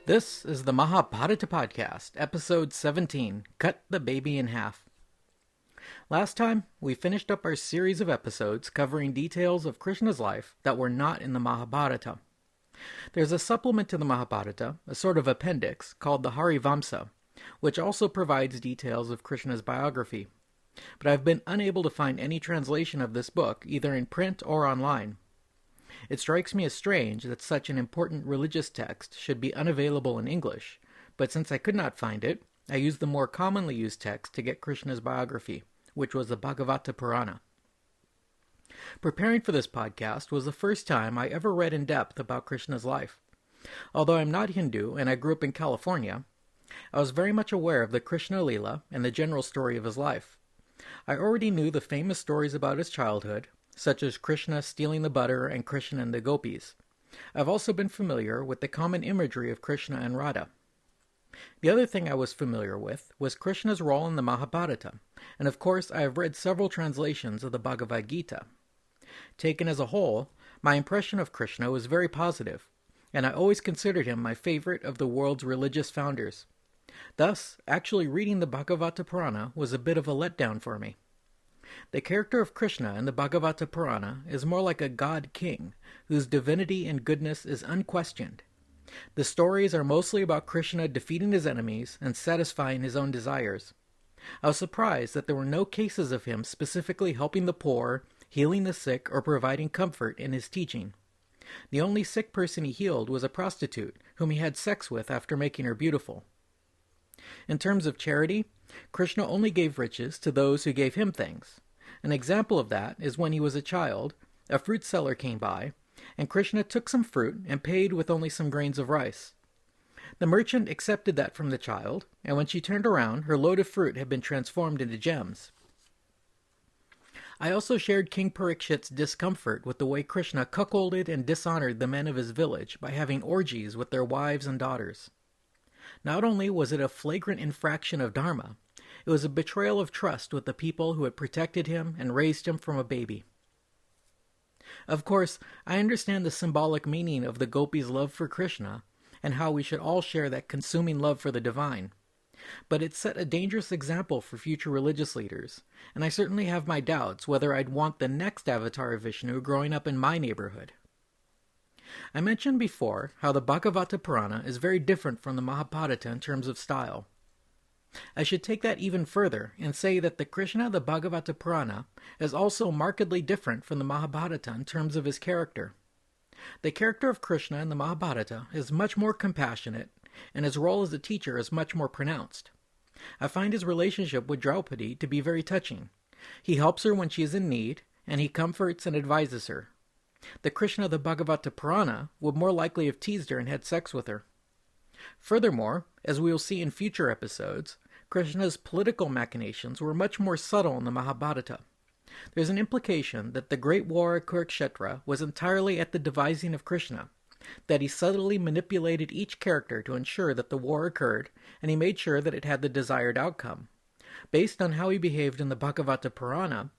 This is the Mahabharata podcast, episode 17, Cut the Baby in Half. Last time, we finished up our series of episodes covering details of Krishna's life that were not in the Mahabharata. There's a supplement to the Mahabharata, a sort of appendix, called the Harivamsa, which also provides details of Krishna's biography. But I've been unable to find any translation of this book, either in print or online. It strikes me as strange that such an important religious text should be unavailable in English, but since I could not find it, I used the more commonly used text to get Krishna's biography, which was the Bhagavata Purana. Preparing for this podcast was the first time I ever read in depth about Krishna's life. Although I'm not Hindu and I grew up in California, I was very much aware of the Krishna Leela and the general story of his life. I already knew the famous stories about his childhood, such as Krishna stealing the butter and Krishna and the gopis. I've also been familiar with the common imagery of Krishna and Radha. The other thing I was familiar with was Krishna's role in the Mahabharata, and of course I have read several translations of the Bhagavad Gita. Taken as a whole, my impression of Krishna was very positive, and I always considered him my favorite of the world's religious founders. Thus, actually reading the Bhagavata Purana was a bit of a letdown for me. The character of Krishna in the Bhagavata Purana is more like a god-king, whose divinity and goodness is unquestioned. The stories are mostly about Krishna defeating his enemies and satisfying his own desires. I was surprised that there were no cases of him specifically helping the poor, healing the sick, or providing comfort in his teaching. The only sick person he healed was a prostitute, whom he had sex with after making her beautiful. In terms of charity, Krishna only gave riches to those who gave him things. An example of that is when he was a child, a fruit seller came by, and Krishna took some fruit and paid with only some grains of rice. The merchant accepted that from the child, and when she turned around, her load of fruit had been transformed into gems. I also shared King Parikshit's discomfort with the way Krishna cuckolded and dishonored the men of his village by having orgies with their wives and daughters. Not only was it a flagrant infraction of Dharma, it was a betrayal of trust with the people who had protected him and raised him from a baby. Of course, I understand the symbolic meaning of the gopis' love for Krishna, and how we should all share that consuming love for the divine. But it set a dangerous example for future religious leaders, and I certainly have my doubts whether I'd want the next avatar of Vishnu growing up in my neighborhood. I mentioned before how the Bhagavata Purana is very different from the Mahabharata in terms of style. I should take that even further and say that the Krishna of the Bhagavata Purana is also markedly different from the Mahabharata in terms of his character. The character of Krishna in the Mahabharata is much more compassionate, and his role as a teacher is much more pronounced. I find his relationship with Draupadi to be very touching. He helps her when she is in need, and he comforts and advises her. The Krishna of the Bhagavata Purana would more likely have teased her and had sex with her. Furthermore, as we will see in future episodes, Krishna's political machinations were much more subtle in the Mahabharata. There's an implication that the great war at Kurukshetra was entirely at the devising of Krishna, that he subtly manipulated each character to ensure that the war occurred, and he made sure that it had the desired outcome. Based on how he behaved in the Bhagavata Purana,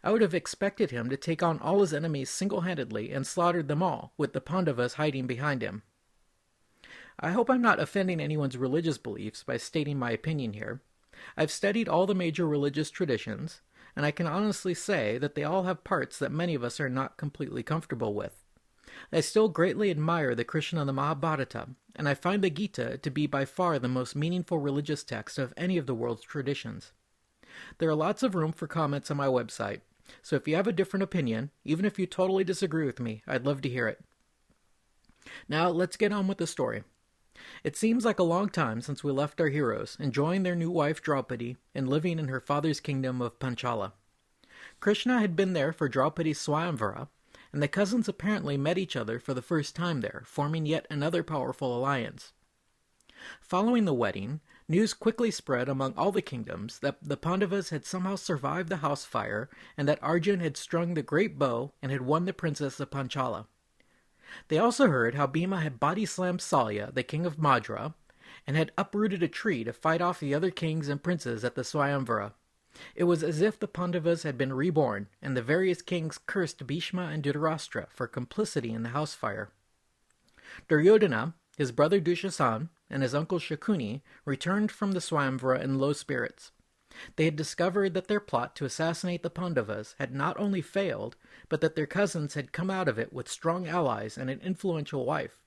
I would have expected him to take on all his enemies single-handedly and slaughtered them all, with the Pandavas hiding behind him. I hope I'm not offending anyone's religious beliefs by stating my opinion here. I've studied all the major religious traditions, and I can honestly say that they all have parts that many of us are not completely comfortable with. I still greatly admire the Krishna of the Mahabharata, and I find the Gita to be by far the most meaningful religious text of any of the world's traditions. There are lots of room for comments on my website, so if you have a different opinion, even if you totally disagree with me, I'd love to hear it. Now, let's get on with the story. It seems like a long time since we left our heroes, enjoying their new wife Draupadi and living in her father's kingdom of Panchala. Krishna had been there for Draupadi's Swayamvara, and the cousins apparently met each other for the first time there, forming yet another powerful alliance. Following the wedding, news quickly spread among all the kingdoms that the Pandavas had somehow survived the house fire and that Arjun had strung the great bow and had won the princess of Panchala. They also heard how Bhima had body-slammed Salya, the king of Madra, and had uprooted a tree to fight off the other kings and princes at the Swayamvara. It was as if the Pandavas had been reborn, and the various kings cursed Bhishma and Dhritarashtra for complicity in the house fire. Duryodhana, his brother Dushasan and his uncle Shakuni returned from the Swayamvara in low spirits. They had discovered that their plot to assassinate the Pandavas had not only failed, but that their cousins had come out of it with strong allies and an influential wife.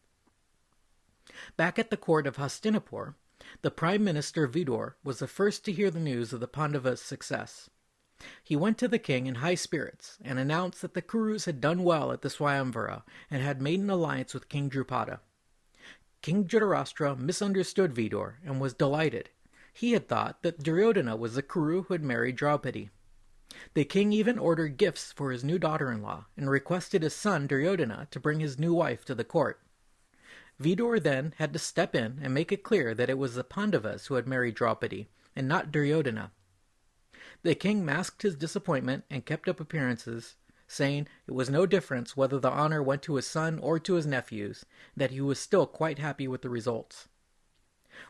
Back at the court of Hastinapur, the Prime Minister Vidur was the first to hear the news of the Pandavas' success. He went to the king in high spirits and announced that the Kurus had done well at the Swayamvara and had made an alliance with King Drupada. King Dhritarashtra misunderstood Vidur and was delighted. He had thought that Duryodhana was the Kuru who had married Draupadi. The king even ordered gifts for his new daughter-in-law and requested his son Duryodhana to bring his new wife to the court. Vidur then had to step in and make it clear that it was the Pandavas who had married Draupadi, and not Duryodhana. The king masked his disappointment and kept up appearances, saying it was no difference whether the honor went to his son or to his nephews, that he was still quite happy with the results.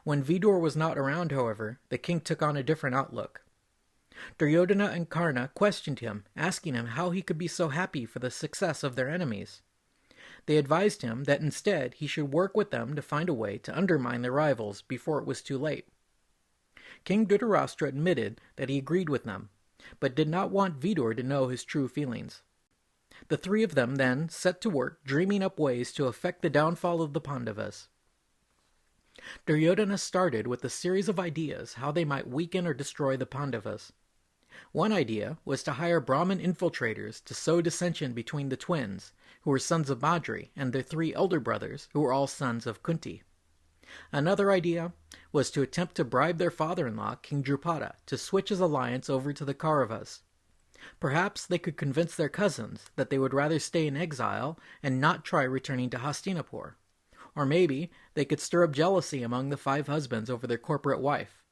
When Vidur was not around, however, the king took on a different outlook. Duryodhana and Karna questioned him, asking him how he could be so happy for the success of their enemies. They advised him that instead he should work with them to find a way to undermine their rivals before it was too late. King Dhritarashtra admitted that he agreed with them, but did not want Vidur to know his true feelings. The three of them then set to work dreaming up ways to effect the downfall of the Pandavas. Duryodhana started with a series of ideas how they might weaken or destroy the Pandavas. One idea was to hire Brahmin infiltrators to sow dissension between the twins, who were sons of Madri, and their three elder brothers, who were all sons of Kunti. Another idea was to attempt to bribe their father-in-law, King Drupada, to switch his alliance over to the Kauravas. Perhaps they could convince their cousins that they would rather stay in exile and not try returning to Hastinapur. Or maybe they could stir up jealousy among the 5 husbands over their corporate wife.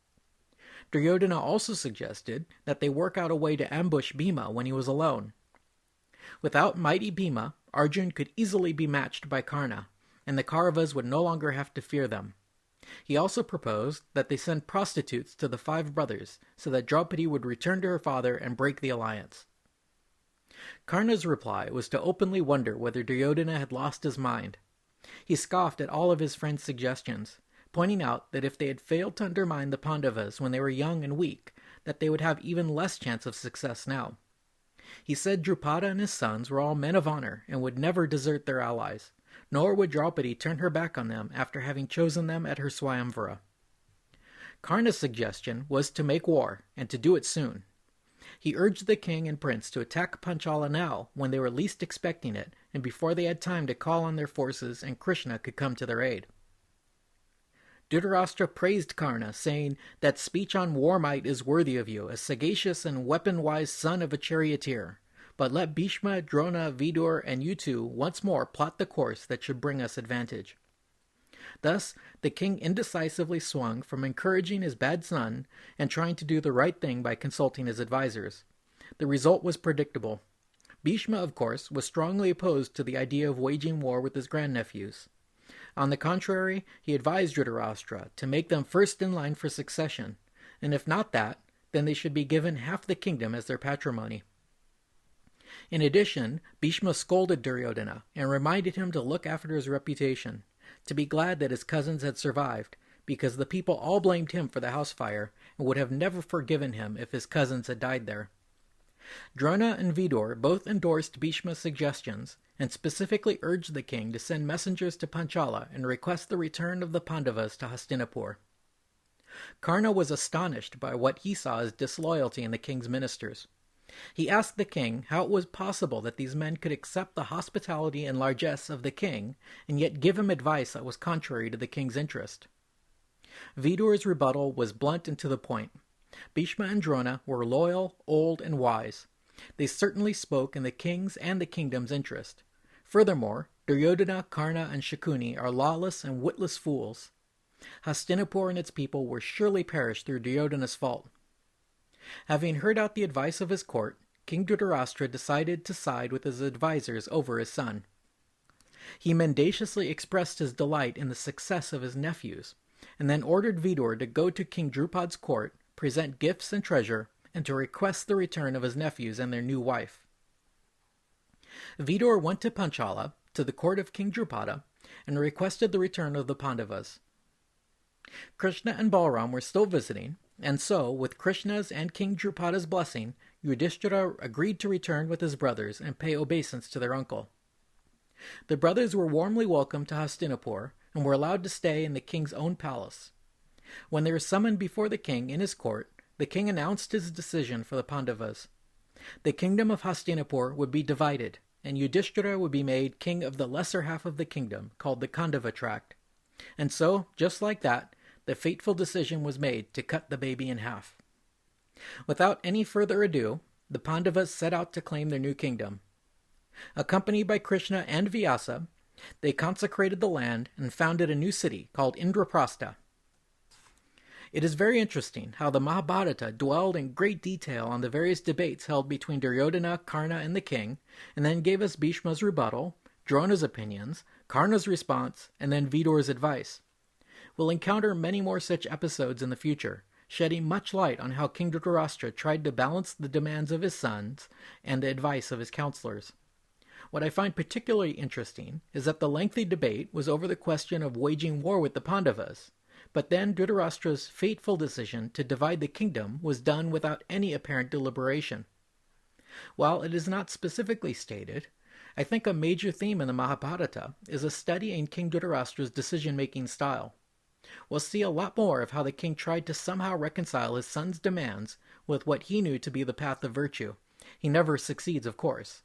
Duryodhana also suggested that they work out a way to ambush Bhima when he was alone. Without mighty Bhima, Arjun could easily be matched by Karna, and the Kauravas would no longer have to fear them. He also proposed that they send prostitutes to the 5 brothers, so that Draupadi would return to her father and break the alliance. Karna's reply was to openly wonder whether Duryodhana had lost his mind. He scoffed at all of his friends' suggestions, pointing out that if they had failed to undermine the Pandavas when they were young and weak, that they would have even less chance of success now. He said Drupada and his sons were all men of honor and would never desert their allies, nor would Draupadi turn her back on them after having chosen them at her Swayamvara. Karna's suggestion was to make war, and to do it soon. He urged the king and prince to attack Panchala now, when they were least expecting it, and before they had time to call on their forces and Krishna could come to their aid. Dhritarashtra praised Karna, saying that speech on war might is worthy of you, a sagacious and weapon-wise son of a charioteer. But let Bhishma, Drona, Vidur, and you two once more plot the course that should bring us advantage. Thus, the king indecisively swung from encouraging his bad son and trying to do the right thing by consulting his advisers. The result was predictable. Bhishma, of course, was strongly opposed to the idea of waging war with his grandnephews. On the contrary, he advised Dhritarashtra to make them first in line for succession, and if not that, then they should be given half the kingdom as their patrimony. In addition, Bhishma scolded Duryodhana and reminded him to look after his reputation, to be glad that his cousins had survived, because the people all blamed him for the house fire and would have never forgiven him if his cousins had died there. Drona and Vidur both endorsed Bhishma's suggestions and specifically urged the king to send messengers to Panchala and request the return of the Pandavas to Hastinapur. Karna was astonished by what he saw as disloyalty in the king's ministers. He asked the king how it was possible that these men could accept the hospitality and largesse of the king and yet give him advice that was contrary to the king's interest. Vidur's rebuttal was blunt and to the point. Bhishma and Drona were loyal, old, and wise. They certainly spoke in the king's and the kingdom's interest. Furthermore, Duryodhana, Karna, and Shakuni are lawless and witless fools. Hastinapur and its people will surely perish through Duryodhana's fault. Having heard out the advice of his court, King Dhritarashtra decided to side with his advisers over his son. He mendaciously expressed his delight in the success of his nephews, and then ordered Vidur to go to King Drupad's court, present gifts and treasure, and to request the return of his nephews and their new wife. Vidur went to Panchala, to the court of King Drupada, and requested the return of the Pandavas. Krishna and Balaram were still visiting, and so, with Krishna's and King Drupada's blessing, Yudhishthira agreed to return with his brothers and pay obeisance to their uncle. The brothers were warmly welcomed to Hastinapur and were allowed to stay in the king's own palace. When they were summoned before the king in his court, the king announced his decision for the Pandavas. The kingdom of Hastinapur would be divided, and Yudhishthira would be made king of the lesser half of the kingdom, called the Khandava tract. And so, just like that, the fateful decision was made to cut the baby in half. Without any further ado, the Pandavas set out to claim their new kingdom. Accompanied by Krishna and Vyasa, they consecrated the land and founded a new city called Indraprastha. It is very interesting how the Mahabharata dwelled in great detail on the various debates held between Duryodhana, Karna, and the king, and then gave us Bhishma's rebuttal, Drona's opinions, Karna's response, and then Vidur's advice. We'll encounter many more such episodes in the future, shedding much light on how King Dhritarashtra tried to balance the demands of his sons and the advice of his counselors. What I find particularly interesting is that the lengthy debate was over the question of waging war with the Pandavas, but then Dhritarashtra's fateful decision to divide the kingdom was done without any apparent deliberation. While it is not specifically stated, I think a major theme in the Mahabharata is a study in King Dhritarashtra's decision-making style. We'll see a lot more of how the king tried to somehow reconcile his son's demands with what he knew to be the path of virtue. He never succeeds, of course.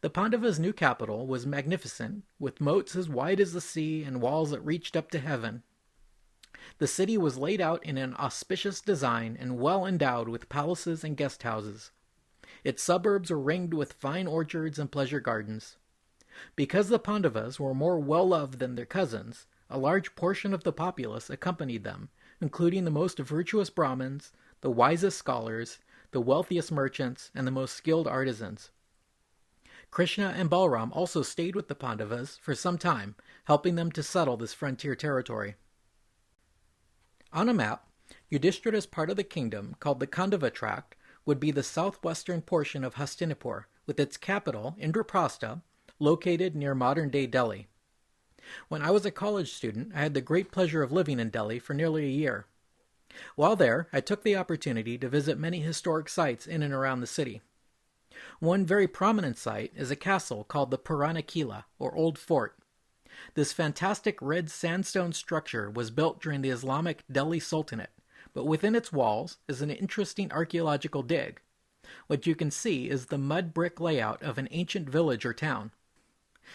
The Pandavas' new capital was magnificent, with moats as wide as the sea and walls that reached up to heaven. The city was laid out in an auspicious design and well endowed with palaces and guest houses. Its suburbs were ringed with fine orchards and pleasure gardens. Because the Pandavas were more well-loved than their cousins, a large portion of the populace accompanied them, including the most virtuous Brahmins, the wisest scholars, the wealthiest merchants, and the most skilled artisans. Krishna and Balaram also stayed with the Pandavas for some time, helping them to settle this frontier territory. On a map, Yudhishthira's part of the kingdom, called the Khandava tract, would be the southwestern portion of Hastinapur, with its capital, Indraprastha, located near modern-day Delhi. When I was a college student, I had the great pleasure of living in Delhi for nearly a year. While there, I took the opportunity to visit many historic sites in and around the city. One very prominent site is a castle called the Purana Kila, or Old Fort. This fantastic red sandstone structure was built during the Islamic Delhi Sultanate, but within its walls is an interesting archaeological dig. What you can see is the mud brick layout of an ancient village or town.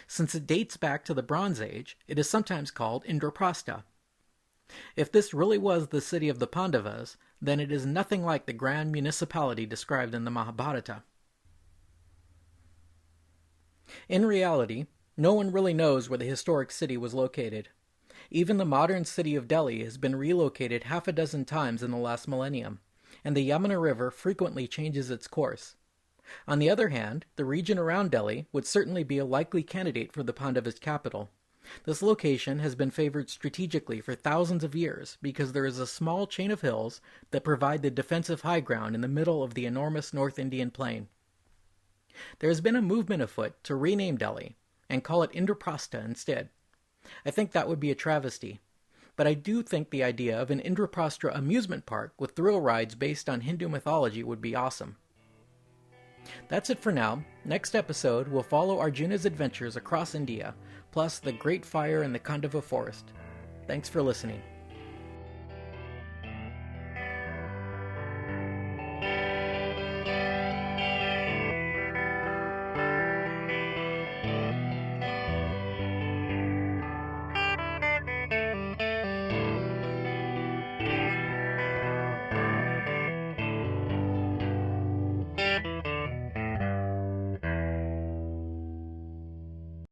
Since it dates back to the Bronze Age, it is sometimes called Indraprastha. If this really was the city of the Pandavas, then it is nothing like the grand municipality described in the Mahabharata. In reality, no one really knows where the historic city was located. Even the modern city of Delhi has been relocated half a dozen times in the last millennium, and the Yamuna River frequently changes its course. On the other hand, the region around Delhi would certainly be a likely candidate for the Pandavas' capital. This location has been favored strategically for thousands of years because there is a small chain of hills that provide the defensive high ground in the middle of the enormous North Indian plain. There has been a movement afoot to rename Delhi and call it Indraprastha instead. I think that would be a travesty, but I do think the idea of an Indraprastha amusement park with thrill rides based on Hindu mythology would be awesome. That's it for now. Next episode, we'll follow Arjuna's adventures across India, plus the Great Fire in the Khandava Forest. Thanks for listening.